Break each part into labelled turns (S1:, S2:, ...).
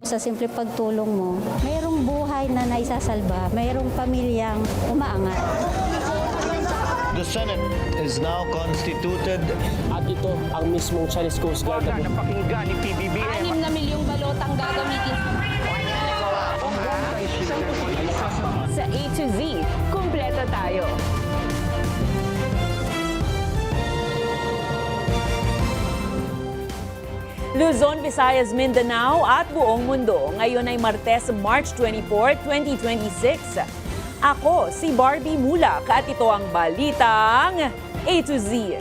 S1: Sa simple pagtulong mo, mayroong buhay na naisasalba, mayroong pamilyang umaangat.
S2: The Senate is now constituted.
S3: At ito ang mismong Chinese Coast Guard na
S2: Napakinggan ni PBBM.
S4: 6 na milyong balotang gagamitin sa A to Z. Kumpleto tayo. Luzon, Visayas, Mindanao at buong mundo. Ngayon ay Martes, March 24, 2026. Ako si Barbie Mulak at ito ang balitang A to Z.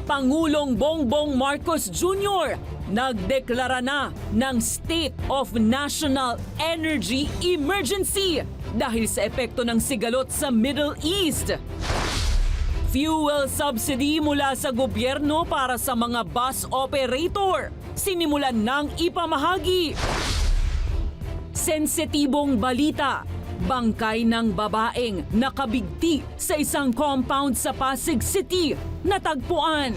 S4: Pangulong Bongbong Marcos Jr. nagdeklara na ng State of National Energy Emergency dahil sa epekto ng sigalot sa Middle East. Fuel subsidy mula sa gobyerno para sa mga bus operator. Sinimulan ng ipamahagi. Sensitibong balita. Bangkay ng babaeng nakabigti sa isang compound sa Pasig City natagpuan.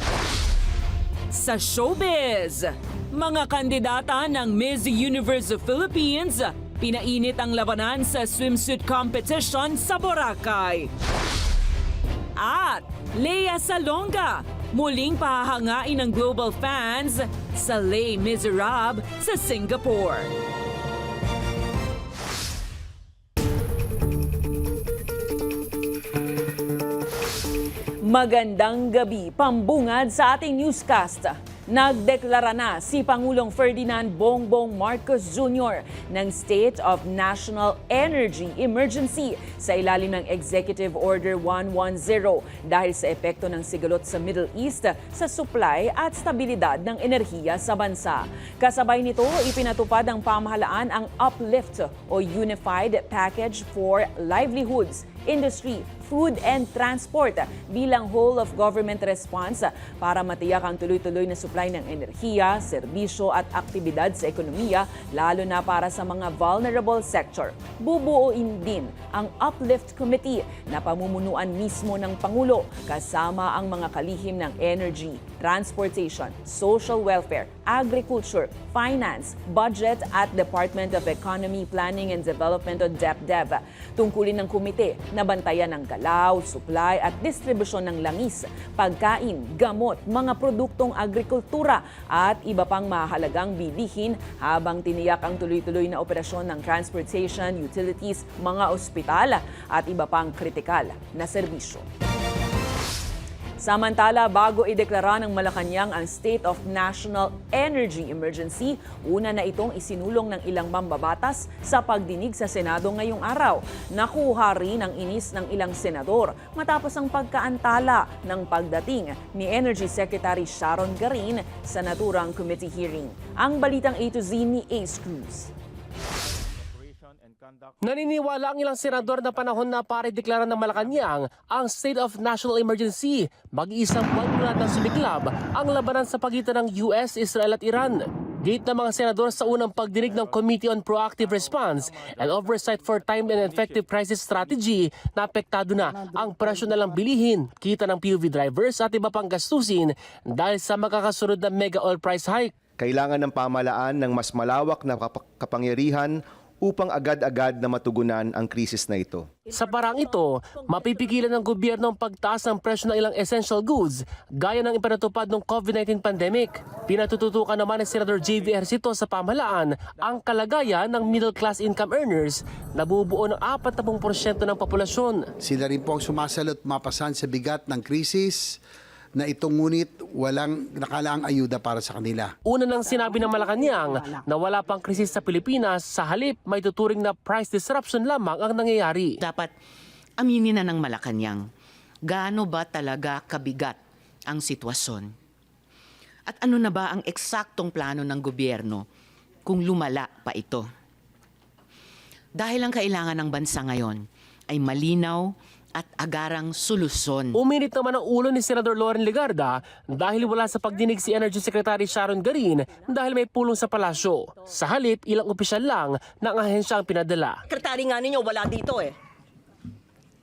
S4: Sa showbiz, mga kandidata ng Miss Universe Philippines pinainit ang labanan sa swimsuit competition sa Boracay. At Lea Salonga, muling pahahangain ng global fans sa Les Miserables sa Singapore. Magandang gabi, pambungad sa ating newscast. Nagdeklara na si Pangulong Ferdinand Bongbong Marcos Jr. ng State of National Energy Emergency sa ilalim ng Executive Order 110 dahil sa epekto ng sigalot sa Middle East sa supply at stabilidad ng enerhiya sa bansa. Kasabay nito, ipinatupad ng pamahalaan ang Uplift o Unified Package for Livelihoods, Industry, Food and Transport bilang whole of government response para matiyak ang tuloy-tuloy na supply ng enerhiya, serbisyo at aktibidad sa ekonomiya lalo na para sa mga vulnerable sector. Bubuuin din ang Uplift Committee na pamumunuan mismo ng Pangulo kasama ang mga kalihim ng energy, transportation, social welfare, agriculture, finance, budget at Department of Economy, Planning and Development o DepDev. Tungkulin ng komite na bantayan ng galaw, supply at distribusyon ng langis, pagkain, gamot, mga produktong agrikultura at iba pang mahalagang bilihin habang tiniyak ang tuloy-tuloy na operasyon ng transportation, utilities, mga ospital at iba pang kritikal na serbisyo. Samantala, bago ideklara ng Malacanang ang State of National Energy Emergency, una na itong isinulong ng ilang mambabatas sa pagdinig sa Senado ngayong araw. Nakuha rin ang inis ng ilang senador matapos ang pagkaantala ng pagdating ni Energy Secretary Sharon Garin sa naturang committee hearing. Ang balitang A to Z ni Ace Cruz.
S3: Naniniwala ang ilang senador na panahon na para deklara ng Malacanang ang State of National Emergency. Mag-iisang buwan mula nang sumiklab ang labanan sa pagitan ng US, Israel at Iran. Gate ng mga senador sa unang pagdinig ng Committee on Proactive Response and Oversight for Timely and Effective Crisis Strategy na apektado na ang presyo na lang bilihin, kita ng PUV drivers at iba pang gastusin dahil sa makakasunod na mega oil price hike.
S5: Kailangan ng pamahalaan ng mas malawak na kapangyarihan upang agad-agad na matugunan ang krisis na ito.
S3: Sa parang ito, mapipigilan ng gobyerno ang pagtaas ng presyo ng ilang essential goods gaya ng ipinatupad ng COVID-19 pandemic. Pinatututukan naman ni Senator J.V. Ejercito sa pamahalaan ang kalagayan ng middle-class income earners na bubuo ng 40% ng populasyon.
S6: Sila rin po ang sumasalot mapasan sa bigat ng krisis na itong ngunit walang nakalaang ayuda para sa kanila.
S3: Una nang sinabi ng Malacanang na wala pang krisis sa Pilipinas, sa halip may tuturing na price disruption lamang ang nangyayari.
S7: Dapat aminin na ng Malacanang gaano ba talaga kabigat ang sitwasyon? At ano na ba ang eksaktong plano ng gobyerno kung lumala pa ito? Dahil ang kailangan ng bansa ngayon ay malinaw at agarang solusyon.
S3: Uminit naman ang ulo ni Senador Loren Legarda dahil wala sa pagdinig si Energy Secretary Sharon Garin dahil may pulong sa palasyo. Sa halip, ilang opisyal lang ng ahensya ang pinadala.
S8: Sekretary nga ninyo wala dito eh.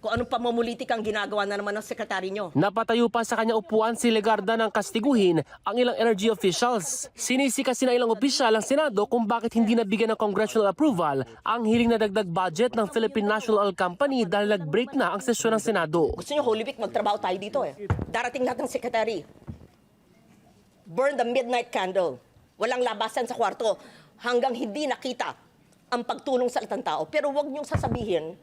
S8: kung anong pamumulitik ang ginagawa na naman ng sekretary nyo.
S3: Napatayo pa sa kanyang upuan si Legarda ng kastiguhin ang ilang energy officials. Sinisika na ilang opisyal ang Senado kung bakit hindi nabigyan ng congressional approval ang hiling na dagdag budget ng Philippine National Oil Company dahil nag-break na ang sesyon ng Senado.
S8: Gusto nyo Holy Week, magtrabaho tayo dito eh. Darating lahat ng sekretary. Burn the midnight candle. Walang labasan sa kwarto hanggang hindi nakita ang pagtulong sa itang tao. Pero huwag niyong sasabihin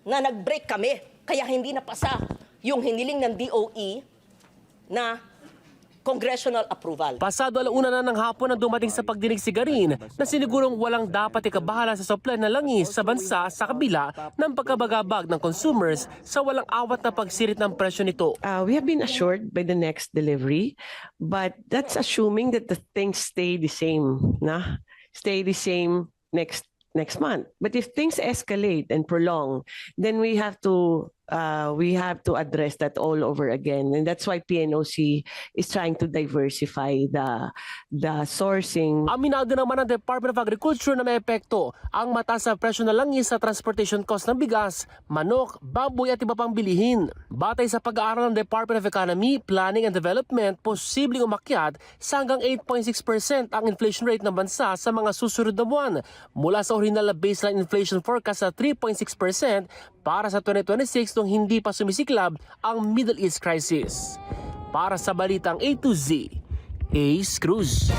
S8: na nag-break kami, kaya hindi napasa yung hiniling ng DOE na congressional approval.
S3: Pasado 1:00 na ng hapon na dumating sa pagdinig si Garin na sinigurong walang dapat ikabahala sa supply ng langis sa bansa sa kabila ng pagkabagabag ng consumers sa walang awat na pagsirit ng presyo nito.
S9: We have been assured by the next delivery, but that's assuming that the things stay the same, stay the same next month. But if things escalate and prolong, then we have to address that all over again, and that's why PNOC is trying to diversify the sourcing.
S3: Aminado naman ng Department of Agriculture na may epekto ang mataas na presyo na langis sa transportation cost ng bigas, manok, baboy at iba pang bilihin. Batay sa pag-aaral ng Department of Economy, Planning and Development, posibleng umakyat sa hanggang 8.6% ang inflation rate ng bansa sa mga susunod na buwan mula sa original na baseline inflation forecast sa 3.6% para sa 2026 nung hindi pa sumisiklab ang Middle East crisis. Para sa Balitang A to Z, Ace Cruz.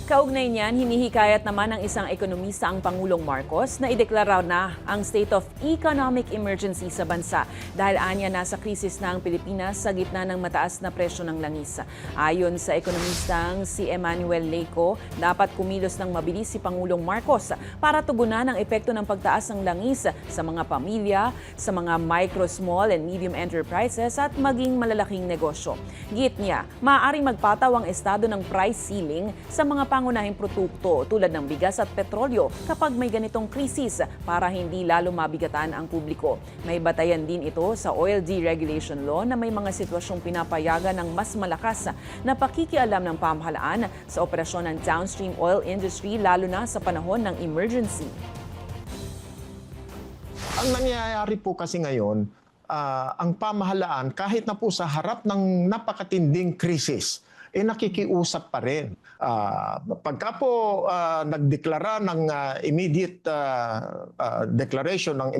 S4: Kaugnay niyan, hinihikayat naman ng isang ekonomista ang Pangulong Marcos na ideklara na ang state of economic emergency sa bansa dahil anya nasa krisis na ang Pilipinas sa gitna ng mataas na presyo ng langis. Ayon sa ekonomistang si Emmanuel Leco, dapat kumilos ng mabilis si Pangulong Marcos para tugunan ang epekto ng pagtaas ng langis sa mga pamilya, sa mga micro, small and medium enterprises at maging malalaking negosyo. Git niya, maaaring magpataw ang estado ng price ceiling sa mga pangunahing produkto tulad ng bigas at petrolyo kapag may ganitong krisis para hindi lalo mabigatan ang publiko. May batayan din ito sa Oil Deregulation Law na may mga sitwasyong pinapayagan ng mas malakas na pakikialam ng pamahalaan sa operasyon ng downstream oil industry lalo na sa panahon ng emergency.
S10: Ang nangyayari po kasi ngayon, ang pamahalaan kahit na po sa harap ng napakatinding krisis, nakikiusap pa rin. Pagka po nagdeklara ng immediate declaration ng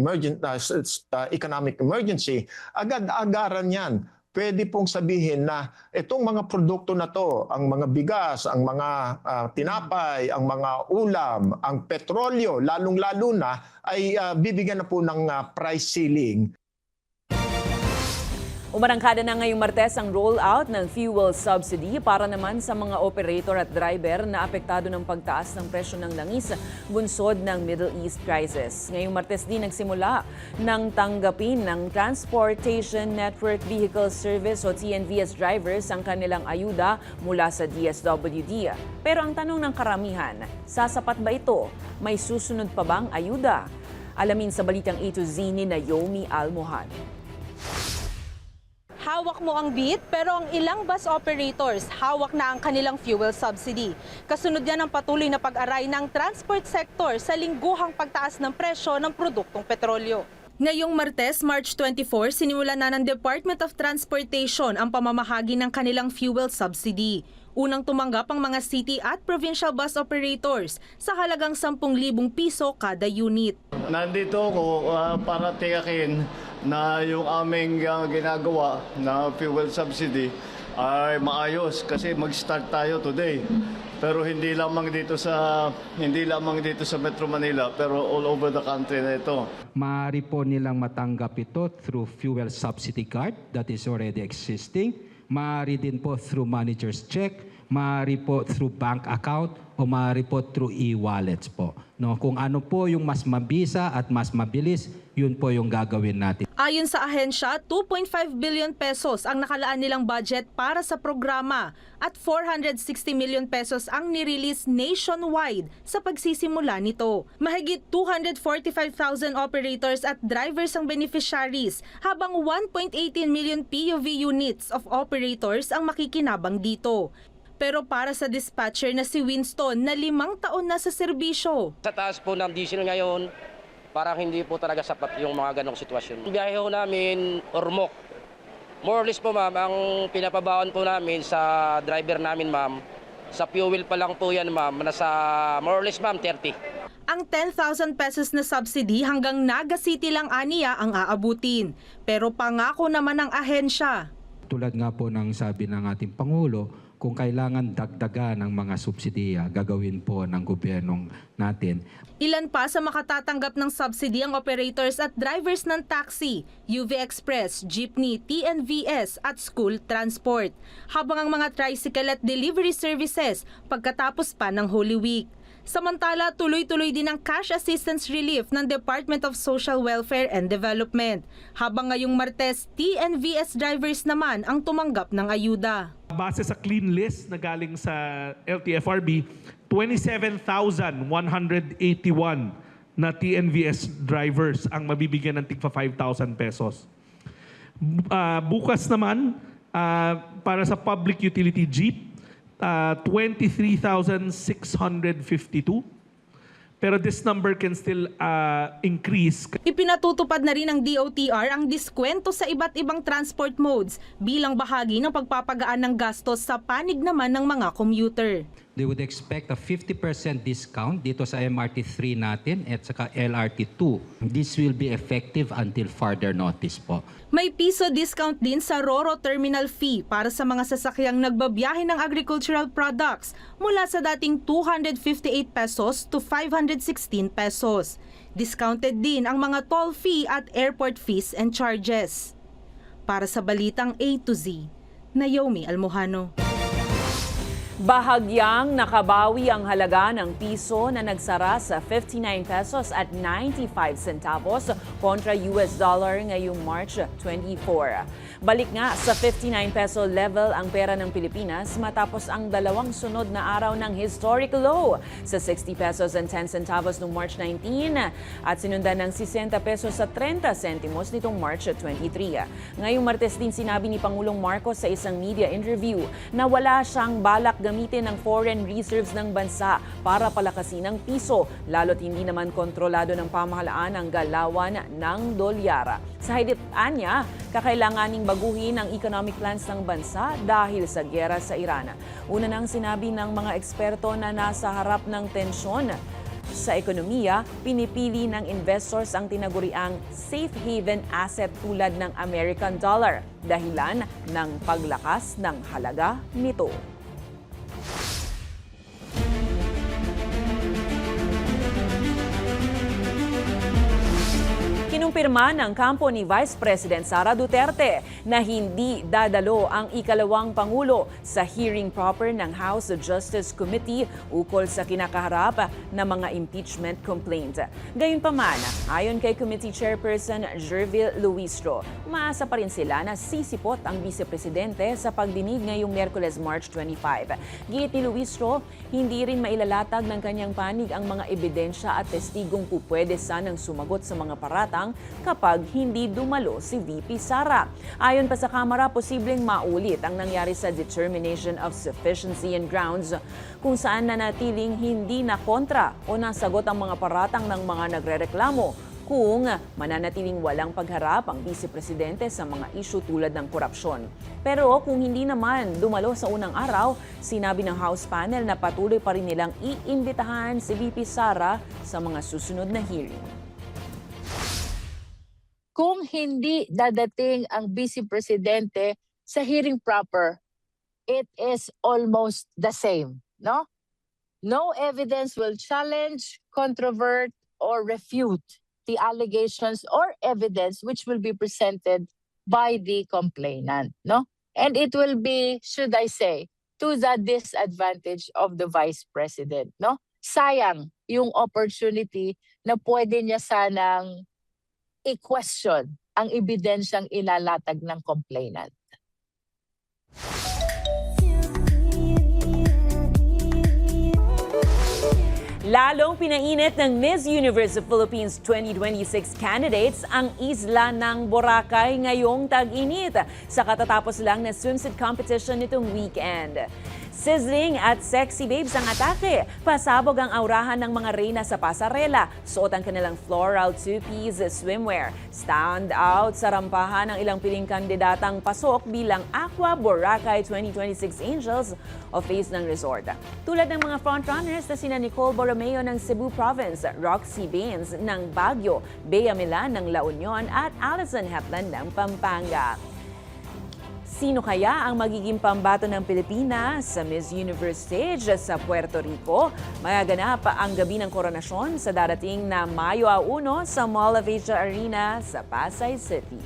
S10: economic emergency, agad-agaran yan. Pwede pong sabihin na itong mga produkto na to, ang mga bigas, ang mga tinapay, ang mga ulam, ang petrolyo, lalong-lalo na ay bibigyan na po ng price ceiling.
S4: Umarangkada na ngayong Martes ang rollout ng fuel subsidy para naman sa mga operator at driver na apektado ng pagtaas ng presyo ng langis bunsod ng Middle East crisis. Ngayong Martes din nagsimula ng tanggapin ng Transportation Network Vehicle Service o TNVS drivers ang kanilang ayuda mula sa DSWD. Pero ang tanong ng karamihan, sasapat ba ito? May susunod pa bang ayuda? Alamin sa Balitang A to Z ni Naomi Almohan.
S11: Hawak mo ang beat pero ang ilang bus operators hawak na ang kanilang fuel subsidy. Kasunod yan ang patuloy na pag-aray ng transport sector sa lingguhang pagtaas ng presyo ng produktong petrolyo. Ngayong Martes, March 24, sinimula na ng Department of Transportation ang pamamahagi ng kanilang fuel subsidy. Unang tumanggap ang mga city at provincial bus operators sa halagang 10,000 piso kada unit.
S2: Nandito ako para tiyakin na yung aming ginagawa na fuel subsidy ay maayos kasi mag-start tayo today. Pero hindi lamang dito sa Metro Manila pero all over the country na ito.
S12: Maaari po nilang matanggap ito through fuel subsidy card that is already existing. Maaari din po through manager's check, maaari po through bank account o maaari po through e-wallets po. No, kung ano po yung mas mabisa at mas mabilis, yun po yung gagawin natin.
S11: Ayon sa ahensya, 2.5 billion pesos ang nakalaan nilang budget para sa programa at 460 million pesos ang nirelease nationwide sa pagsisimula nito. Mahigit 245,000 operators at drivers ang beneficiaries habang 1.18 million PUV units of operators ang makikinabang dito. Pero para sa dispatcher na si Winston na 5 taon na sa serbisyo.
S13: Sa taas po ng diesel ngayon, parang hindi po talaga sapat yung mga ganong sitwasyon. Yung biyahe ho namin, Ormoc. More or less po ma'am, ang pinapabaon po namin sa driver namin ma'am, sa fuel pa lang po yan ma'am, nasa more or less ma'am 30.
S11: Ang 10,000 pesos na subsidy hanggang Naga City lang aniya ang aabutin. Pero pangako naman ng ahensya.
S12: Tulad nga po ng sabi ng ating Pangulo, kung kailangan dagdagan ng mga subsidiya, gagawin po ng gobyernong natin.
S11: Ilan pa sa makatatanggap ng subsidy ang operators at drivers ng taxi, UV Express, jeepney, TNVS at school transport. Habang ang mga tricycle at delivery services pagkatapos pa ng Holy Week. Samantala, tuloy-tuloy din ang cash assistance relief ng Department of Social Welfare and Development. Habang ngayong Martes, TNVS drivers naman ang tumanggap ng ayuda.
S14: Base sa clean list na galing sa LTFRB, 27,181 na TNVS drivers ang mabibigyan ng tigpa 5,000 pesos. Bukas naman, para sa public utility jeep, 23,652. Pero this number can still increase.
S11: Ipinatutupad na rin ng DOTR ang diskwento sa iba't ibang transport modes bilang bahagi ng pagpapagaan ng gastos sa panig naman ng mga commuter.
S12: They would expect a 50% discount dito sa MRT3 natin at saka LRT2. This will be effective until further notice po.
S11: May piso discount din sa RoRo terminal fee para sa mga sasakyang nagbabiyahe ng agricultural products mula sa dating 258 pesos to 516 pesos. Discounted din ang mga toll fee at airport fees and charges. Para sa Balitang A to Z, Naomi Almohano.
S4: Bahagyang nakabawi ang halaga ng piso na nagsara sa 59 pesos at 95 centavos kontra US dollar ngayong March 24. Balik nga sa 59 peso level ang pera ng Pilipinas matapos ang dalawang sunod na araw ng historic low sa 60 pesos and 10 centavos noong March 19 at sinundan ng 60 pesos sa 30 sentimos nitong March 23. Ngayong Martes din sinabi ni Pangulong Marcos sa isang media interview na wala siyang balak gamitin ang foreign reserves ng bansa para palakasin ang piso, lalo't hindi naman kontrolado ng pamahalaan ang galawan ng dolyara. Sa higit-an niya, kakailanganing baguhin ang economic plans ng bansa dahil sa giyera sa Iran. Una nang sinabi ng mga eksperto na nasa harap ng tensyon sa ekonomiya, pinipili ng investors ang tinaguriang safe haven asset tulad ng American dollar, dahilan ng paglakas ng halaga nito. Kinumpirma ng kampo ni Vice President Sara Duterte na hindi dadalo ang ikalawang Pangulo sa hearing proper ng House Justice Committee ukol sa kinakaharap na mga impeachment complaint. Gayunpaman, ayon kay Committee Chairperson Jervil Luistro, maasa pa rin sila na sisipot ang Vice Presidente sa pagdinig ngayong Miyerkules, March 25. Giit ni Luistro, hindi rin mailalatag ng kanyang panig ang mga ebidensya at testigong pupwede sanang sumagot sa mga paratang kapag hindi dumalo si VP Sara. Ayon pa sa Kamara, posibleng maulit ang nangyari sa determination of sufficiency and grounds kung saan nanatiling hindi na kontra o nasagot ang mga paratang ng mga nagrereklamo kung mananatiling walang pagharap ang Vice Presidente sa mga isyu tulad ng korupsyon. Pero kung hindi naman dumalo sa unang araw, sinabi ng House panel na patuloy pa rin nilang iimbitahan si VP Sara sa mga susunod na hearing.
S15: Kung hindi dadating ang Vice Presidente sa hearing proper, it is almost the same, no? No evidence will challenge, controvert, or refute the allegations or evidence which will be presented by the complainant, no? And it will be, should I say, to the disadvantage of the Vice President, no? Sayang yung opportunity na pwede niya sanang i-question ang ebidensyang ilalatag ng complainant.
S4: Lalong pinainit ng Miss Universe of Philippines 2026 candidates ang isla ng Boracay ngayong tag-init sa katatapos lang na swimsuit competition nitong weekend. Sizzling at sexy babes ang atake. Pasabog ang aurahan ng mga reyna sa pasarela. Suot ang kanilang floral two-piece swimwear. Stand out sa rampahan ng ilang piling kandidatang pasok bilang Aqua Boracay 2026 Angels o face ng resort. Tulad ng mga frontrunners na sina Nicole Borromeo ng Cebu Province, Roxy Baines ng Baguio, Bea Milan ng La Union at Alison Hetland ng Pampanga. Sino kaya ang magiging pambato ng Pilipinas sa Miss Universe stage sa Puerto Rico? Magaganap ang gabi ng koronasyon sa darating na Mayo 1 sa Mall of Asia Arena sa Pasay City.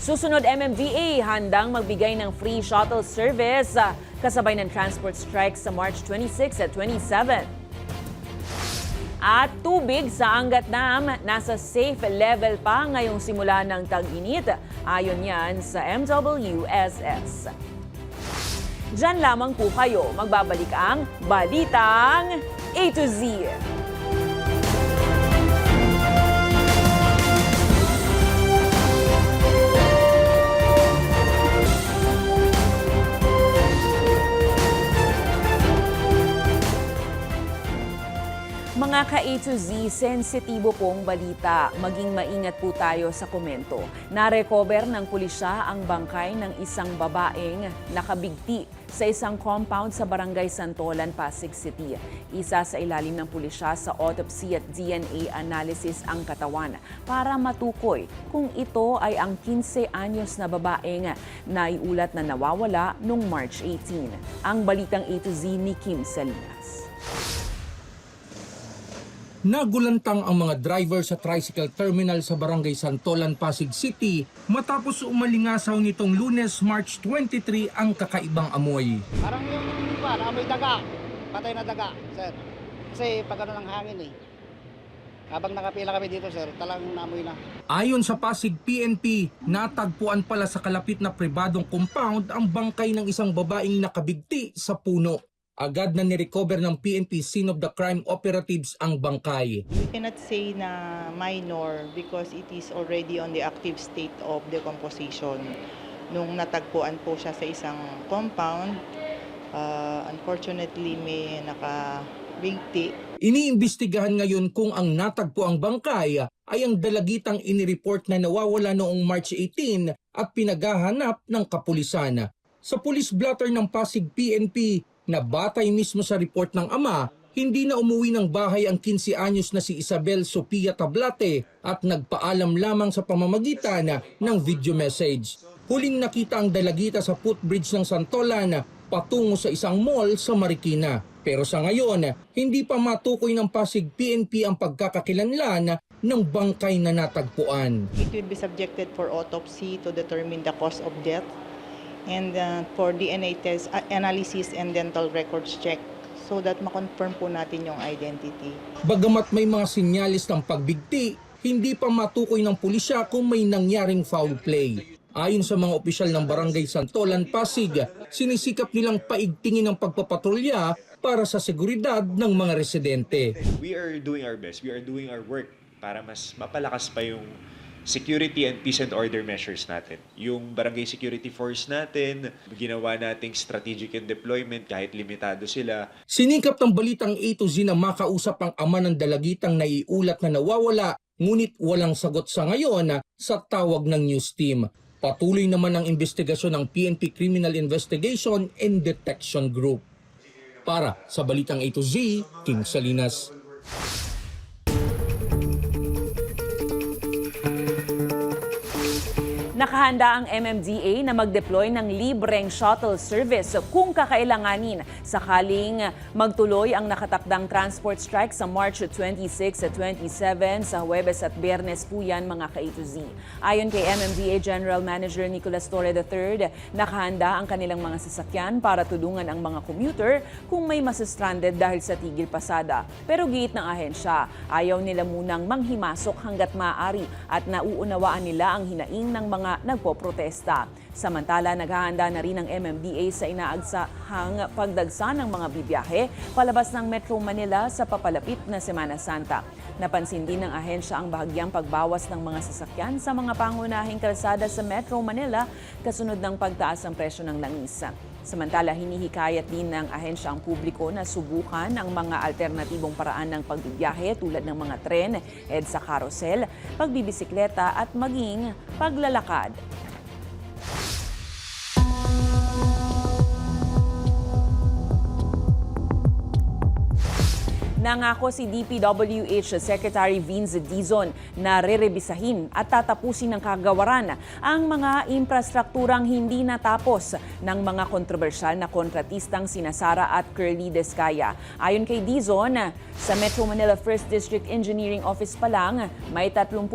S4: Susunod, MMDA handang magbigay ng free shuttle service kasabay ng transport strike sa March 26 at 27. At tubig sa Angat Dam nasa safe level pa ngayong simula ng tag-init. Ayon yan sa MWSS. Diyan lamang po kayo magbabalik ang Balitang A to Z. Mga ka-A to Z, sensitibo pong balita. Maging maingat po tayo sa komento. Narecover ng pulisya ang bangkay ng isang babaeng nakabigti sa isang compound sa Barangay Santolan, Pasig City. Isa sa ilalim ng pulisya sa autopsy at DNA analysis ang katawan para matukoy kung ito ay ang 15 anyos na babaeng naiulat na nawawala noong March 18. Ang Balitang A to Z ni Kim Salinas.
S12: Nagulantang ang mga driver sa tricycle terminal sa Barangay Santolan, Pasig City matapos umalingasaw nitong Lunes, March 23 ang kakaibang amoy.
S16: Parang yung amoy daga, patay na daga, sir. Kasi pag ano ng hangin eh. Habang nakapila kami dito, sir, talagang naamoy na.
S12: Ayon sa Pasig PNP, natagpuan pala sa kalapit na pribadong compound ang bangkay ng isang babaeng nakabigti sa puno. Agad na nirecover ng PNP scene of the crime operatives ang bangkay.
S17: We cannot say na minor because it is already on the active state of decomposition. Nung natagpuan po siya sa isang compound, unfortunately may nakabigti.
S12: Iniimbestigahan ngayon kung ang natagpuang bangkay ay ang dalagitang inireport na nawawala noong March 18 at pinaghahanap ng kapulisan. Sa police blotter ng Pasig PNP, na batay mismo sa report ng ama, hindi na umuwi ng bahay ang 15 anyos na si Isabel Sofia Tablate at nagpaalam lamang sa pamamagitan ng video message. Huling nakita ang dalagita sa footbridge ng Santolan patungo sa isang mall sa Marikina. Pero sa ngayon, hindi pa matukoy ng Pasig PNP ang pagkakakilanlan ng bangkay na natagpuan.
S17: It will be subjected for autopsy to determine the cause of death and for DNA test analysis and dental records check so that ma-confirm po natin yung identity.
S12: Bagamat may mga sinyalis ng pagbigti, hindi pa matukoy ng pulisya kung may nangyaring foul play. Ayon sa mga opisyal ng Barangay Santolan, Pasig, sinisikap nilang paigtingin ang pagpapatrolya para sa seguridad ng mga residente.
S18: We are doing our best. We are doing our work para mas mapalakas pa yung security and peace and order measures natin. Yung barangay security force natin, ginawa nating strategic and deployment kahit limitado sila.
S12: Sinikap ng Balitang A to Z na makausap ang ama ng dalagitang naiulat na nawawala, ngunit walang sagot sa ngayon sa tawag ng news team. Patuloy naman ang investigasyon ng PNP Criminal Investigation and Detection Group. Para sa Balitang A to Z, King Salinas.
S4: Nakahanda ang MMDA na mag-deploy ng libreng shuttle service kung kakailanganin sakaling magtuloy ang nakatakdang transport strike sa March 26 at 27 sa Huwebes at Biyernes po yan mga ka-A to Z. Ayon kay MMDA General Manager Nicolas Torre III, nakahanda ang kanilang mga sasakyan para tulungan ang mga commuter kung may masustranded dahil sa tigil pasada. Pero giit ng ahensya, ayaw nila munang manghimasok hanggat maaari at nauunawaan nila ang hinaing ng mga nagpoprotesta. Samantala, naghahanda na rin ang MMDA sa inaagsahang pagdagsa ng mga bibiyahe palabas ng Metro Manila sa papalapit na Semana Santa. Napansin din ng ahensya ang bahagyang pagbawas ng mga sasakyan sa mga pangunahing kalsada sa Metro Manila kasunod ng pagtaas ng presyo ng langis. Samantala, hinihikayat din ng ahensya ang publiko na subukan ang mga alternatibong paraan ng pagbibiyahe tulad ng mga tren, EDSA carousel, pagbibisikleta at maging paglalakad. Nangako si DPWH Secretary Vince Dizon na rerebisahin at tatapusin ng kagawaran ang mga infrastrukturang hindi natapos ng mga kontrobersyal na kontratistang sina Sara at Curly Descaya. Ayon kay Dizon, sa Metro Manila 1st District Engineering Office pa lang, may 38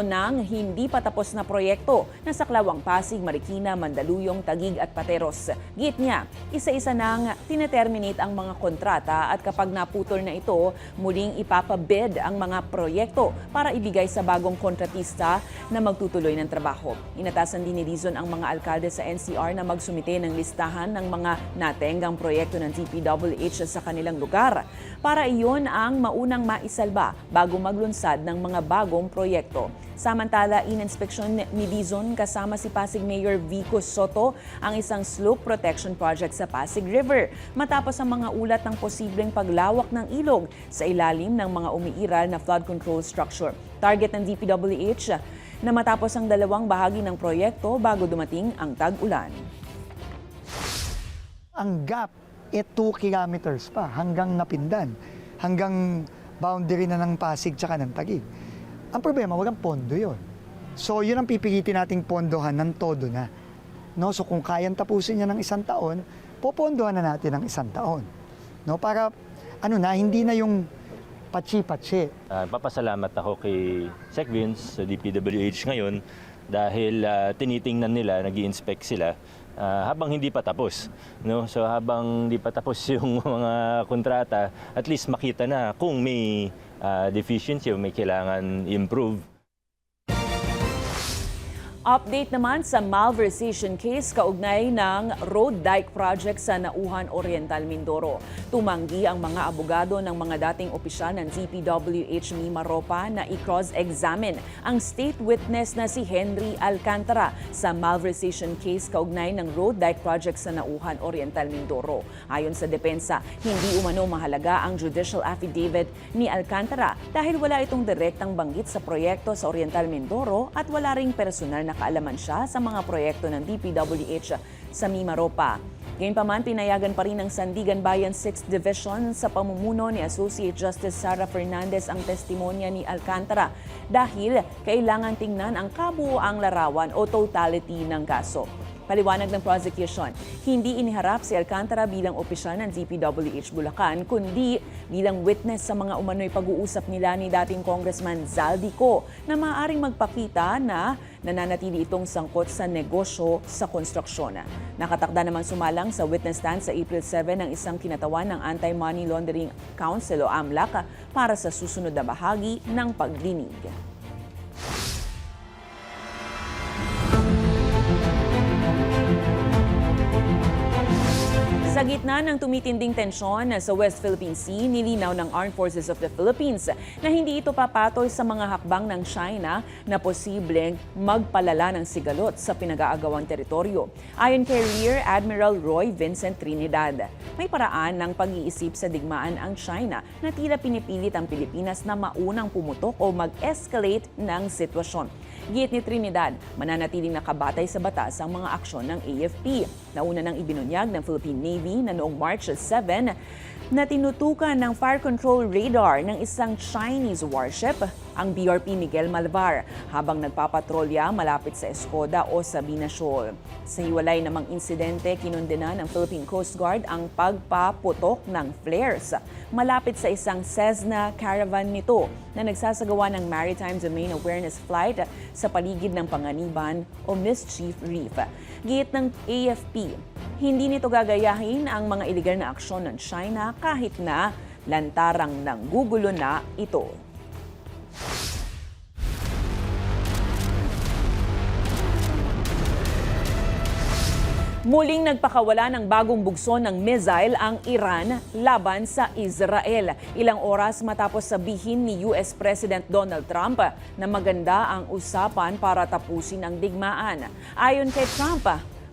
S4: nang hindi pa tapos na proyekto na sa Klawang Pasig, Marikina, Mandaluyong, Taguig at Pateros. Git niya, isa-isa nang tineterminate ang mga kontrata at kapag naputol na ito, muling ipapabid ang mga proyekto para ibigay sa bagong kontratista na magtutuloy ng trabaho. Inatasan din ni Dizon ang mga alkalde sa NCR na magsumite ng listahan ng mga natenggang proyekto ng DPWH sa kanilang lugar para iyon ang maunang maisalba bago maglunsad ng mga bagong proyekto. Samantala, ininspeksyon ni Dizon kasama si Pasig Mayor Vico Soto ang isang slope protection project sa Pasig River matapos ang mga ulat ng posibleng paglawak ng ilog sa ilalim ng mga umiiral na flood control structure. Target ng DPWH na matapos ang dalawang bahagi ng proyekto bago dumating ang tag-ulan.
S19: Ang gap 2 kilometers pa hanggang Napindan, hanggang boundary na ng Pasig tsaka ng Taguig. Ang problema, walang pondo yon. So, yun ang pipilitin nating pondohan ng todo na. No? So, kung kayang tapusin niya ng 1 taon, popondohan na natin ng 1 taon. No? Para, hindi na yung patsi-patsi.
S20: Papasalamat ako kay Sec Vince sa DPWH ngayon dahil tinitingnan nila, nag-i-inspect sila habang hindi pa tapos. No? So habang hindi pa tapos yung mga kontrata, at least makita na kung may deficiency o may kailangan improve.
S4: Update naman sa malversation case kaugnay ng road dike project sa Nauhan Oriental, Mindoro. Tumanggi ang mga abogado ng mga dating opisyal ng DPWH Mimaropa na i-cross-examine ang state witness na si Henry Alcantara sa malversation case kaugnay ng road dike project sa Nauhan Oriental, Mindoro. Ayon sa depensa, hindi umano mahalaga ang judicial affidavit ni Alcantara dahil wala itong direktang banggit sa proyekto sa Oriental, Mindoro at wala ring personal na kaalaman siya sa mga proyekto ng DPWH sa Mimaropa. Gayunpaman, pinayagan pa rin ng Sandigan Bayan 6th Division sa pamumuno ni Associate Justice Sara Fernandez ang testimonya ni Alcantara dahil kailangan tingnan ang kabuuang larawan o totality ng kaso. Paliwanag ng prosecution, hindi iniharap si Alcantara bilang opisyal ng DPWH Bulacan, kundi bilang witness sa mga umano'y pag-uusap nila ni dating Congressman Zaldico na maaaring magpakita na nananatili itong sangkot sa negosyo sa konstruksyon. Nakatakda naman sumalang sa witness stand sa April 7 ng isang kinatawan ng Anti-Money Laundering Council o AMLAC para sa susunod na bahagi ng pagdinig. Sa gitna ng tumitinding tensyon sa West Philippine Sea, nilinaw ng Armed Forces of the Philippines na hindi ito papatoy sa mga hakbang ng China na posibleng magpalala ng sigalot sa pinag-aagawang teritoryo. Ayon kay Rear Admiral Roy Vincent Trinidad, may paraan ng pag-iisip sa digmaan ang China na tila pinipilit ang Pilipinas na maunang pumutok o mag-escalate ng sitwasyon. Git ni Trinidad, mananatiling nakabatay sa batas ang mga aksyon ng AFP. Nauna nang ibinunyag ng Philippine Navy na noong March 7 na tinutukan ng fire control radar ng isang Chinese warship ang BRP Miguel Malvar habang nagpapatrolya malapit sa Escoda o Sabina Shoal. Sa hiwalay namang insidente, kinundena ng Philippine Coast Guard ang pagpaputok ng flares malapit sa isang Cessna caravan nito na nagsasagawa ng Maritime Domain Awareness Flight sa paligid ng Panganiban o Mischief Reef. Git ng AFP, hindi nito gagayahin ang mga iligal na aksyon ng China kahit na lantarang nanggugulo na ito. Muling nagpakawala ng bagong bugso ng missile ang Iran laban sa Israel. Ilang oras matapos sabihin ni US President Donald Trump na maganda ang usapan para tapusin ang digmaan. Ayon kay Trump,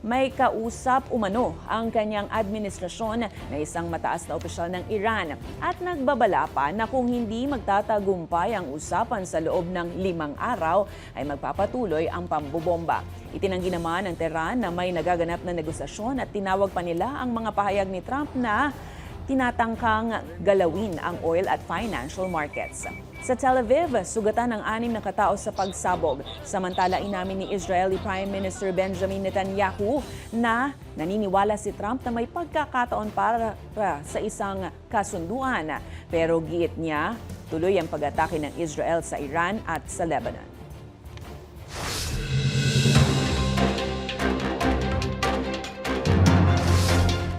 S4: may kausap umano ang kanyang administrasyon na isang mataas na opisyal ng Iran at nagbabala pa na kung hindi magtatagumpay ang usapan sa loob ng 5 araw ay magpapatuloy ang pambobomba. Itinanggi naman ng Tehran na may nagaganap na negosasyon at tinawag pa nila ang mga pahayag ni Trump na tinatangkang galawin ang oil at financial markets. Sa Tel Aviv, sugatan ng 6 na katao sa pagsabog. Samantala, inamin ni Israeli Prime Minister Benjamin Netanyahu na naniniwala si Trump na may pagkakataon para sa isang kasunduan. Pero giit niya, tuloy ang pag-atake ng Israel sa Iran at sa Lebanon.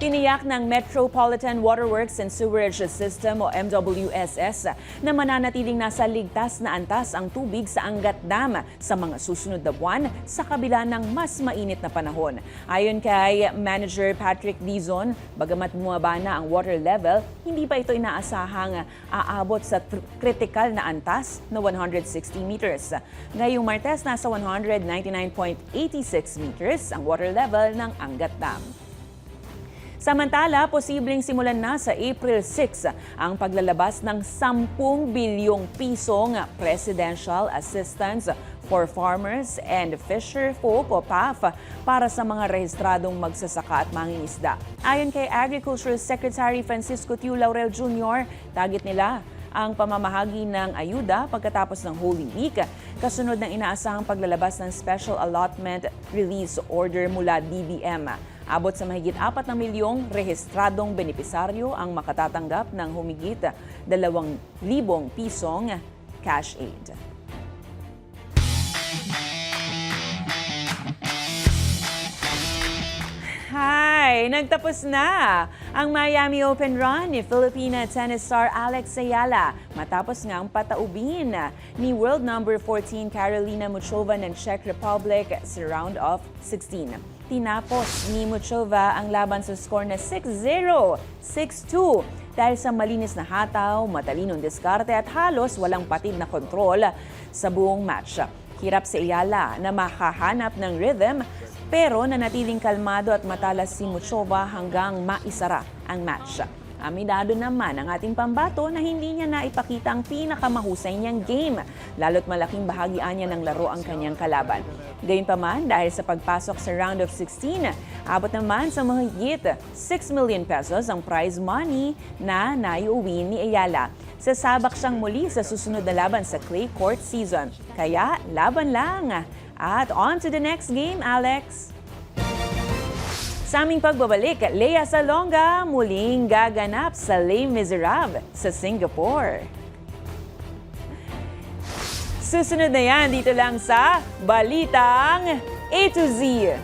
S4: Tiniyak ng Metropolitan Waterworks and Sewerage System o MWSS na mananatiling nasa ligtas na antas ang tubig sa Angat Dam sa mga susunod na buwan sa kabila ng mas mainit na panahon. Ayon kay Manager Patrick Dizon, bagamat bumaba na ang water level, hindi pa ito inaasahang aabot sa critical na antas na 160 meters. Ngayong Martes, nasa 199.86 meters ang water level ng Angat Dam. Samantala, posibleng simulan na sa April 6 ang paglalabas ng 10 bilyong pisong Presidential Assistance for Farmers and Fisherfolk o PAF para sa mga rehistradong magsasaka at mangingisda. Ayon kay Agriculture Secretary Francisco Tiu Laurel Jr., target nila ang pamamahagi ng ayuda pagkatapos ng Holy Week, kasunod ng inaasahang paglalabas ng Special Allotment Release Order mula DBM. Abot sa mahigit 4 na milyong rehistradong benepisaryo ang makatatanggap ng humigit 2,000 pisong cash aid. Hi! Nagtapos na ang Miami Open Run ni Filipina tennis star Alex Ayala matapos ngang pataubin ni world number 14 Karolina Muchova ng Czech Republic sa round of 16. Tinapos ni Muchova ang laban sa score na 6-0, 6-2 dahil sa malinis na hataw, matalinong diskarte at halos walang patid na kontrol sa buong match. Hirap si Ayala na makahanap ng rhythm pero nanatiling kalmado at matalas si Muchova hanggang maisara ang match. Aminado naman ang ating pambato na hindi niya naipakita ang pinakamahusay niyang game, lalo't malaking bahagian niya ng laro ang kanyang kalaban. Gayunpaman, dahil sa pagpasok sa round of 16, abot naman sa mahigit 6 million pesos ang prize money na naiuwi ni Ayala. Sasabak siyang muli sa susunod na laban sa clay court season. Kaya laban lang! At on to the next game, Alex! Sa aming pagbabalik, Lea Salonga muling gaganap sa Les Miserables sa Singapore. Susunod na yan dito lang sa Balitang A to Z.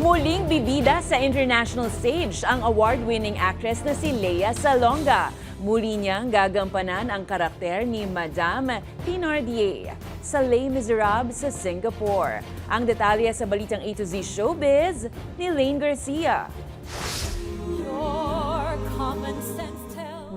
S4: Muling bibida sa international stage ang award-winning actress na si Lea Salonga. Muli niyang gagampanan ang karakter ni Madame Thénardier sa Les Miserables sa Singapore. Ang detalye sa Balitang A to Z Showbiz ni Lane Garcia.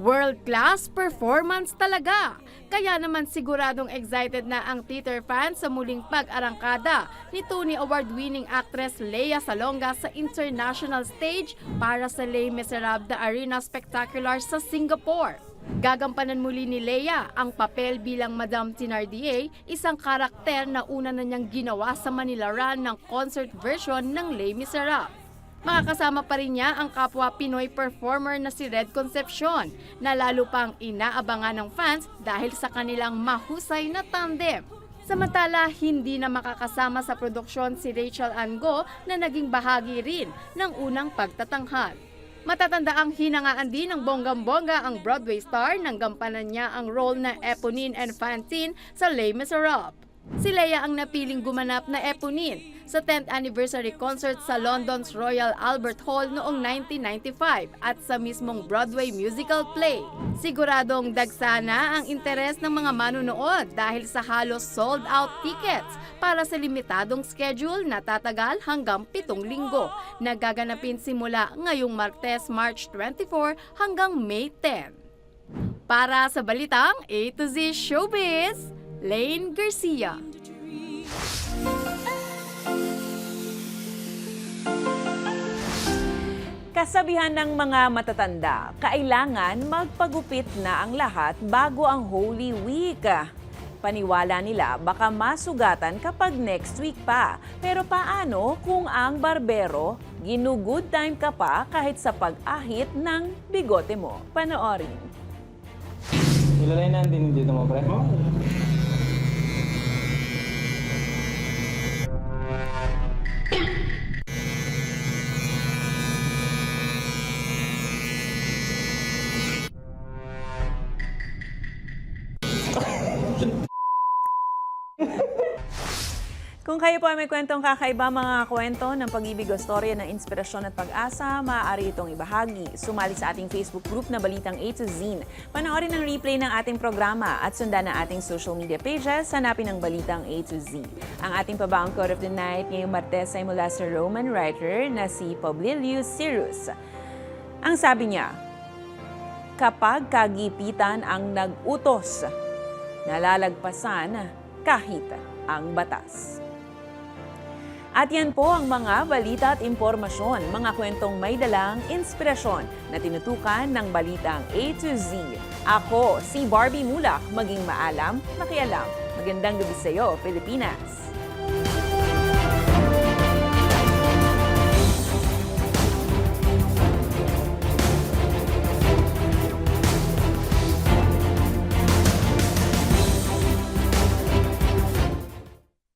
S21: World-class performance talaga. Kaya naman siguradong excited na ang theater fans sa muling pag-arangkada ni Tony Award-winning actress Lea Salonga sa international stage para sa Les Miserables The Arena Spectacular sa Singapore. Gagampanan muli ni Lea ang papel bilang Madame Thénardier, isang karakter na una na niyang ginawa sa Manila run ng concert version ng Les Miserables. Makakasama pa rin niya ang kapwa Pinoy performer na si Red Concepcion na lalo pang inaabangan ng fans dahil sa kanilang mahusay na tandem. Samantala, hindi na makakasama sa produksyon si Rachel Ann Go na naging bahagi rin ng unang pagtatanghal. Matatandaang hinangaan din ng bonggang-bongga ang Broadway star nang gampanan niya ang role na Eponine and Fantine sa Les Miserables. Si Leia ang napiling gumanap na Eponine sa 10th anniversary concert sa London's Royal Albert Hall noong 1995 at sa mismong Broadway musical play. Siguradong dagsana ang interes ng mga manunood dahil sa halos sold-out tickets para sa limitadong schedule na tatagal hanggang 7 linggo na gaganapin simula ngayong Martes, March 24 hanggang May 10. Para sa Balitang A to Z Showbiz, Lane Garcia.
S4: Kasabihan ng mga matatanda, kailangan magpagupit na ang lahat bago ang Holy Week. Paniwala nila baka masugatan kapag next week pa. Pero paano kung ang barbero, ginugood time ka pa kahit sa pag-ahit ng bigote mo? Panoorin.
S1: Nilalay na din dito mo, pre?
S4: Kung kayo po ay may kwentong kakaiba, mga kwento ng pag-ibig o storya ng inspirasyon at pag-asa, maaari itong ibahagi. Sumali sa ating Facebook group na Balitang A to Z. Panoorin ang replay ng ating programa at sundan ang ating social media pages. Hanapin ang Balitang A to Z. Ang ating pabaong quote of the night ngayong Martes ay mula sa Roman writer na si Publilius Syrus. Ang sabi niya, kapag kagipitan ang nag-utos, nalalagpasan kahit ang batas. At yan po ang mga balita at impormasyon, mga kwentong may dalang inspirasyon na tinutukan ng Balitang A to Z. Ako, si Barbie Mulak, maging maalam, makialam. Magandang gabi sa iyo, Pilipinas!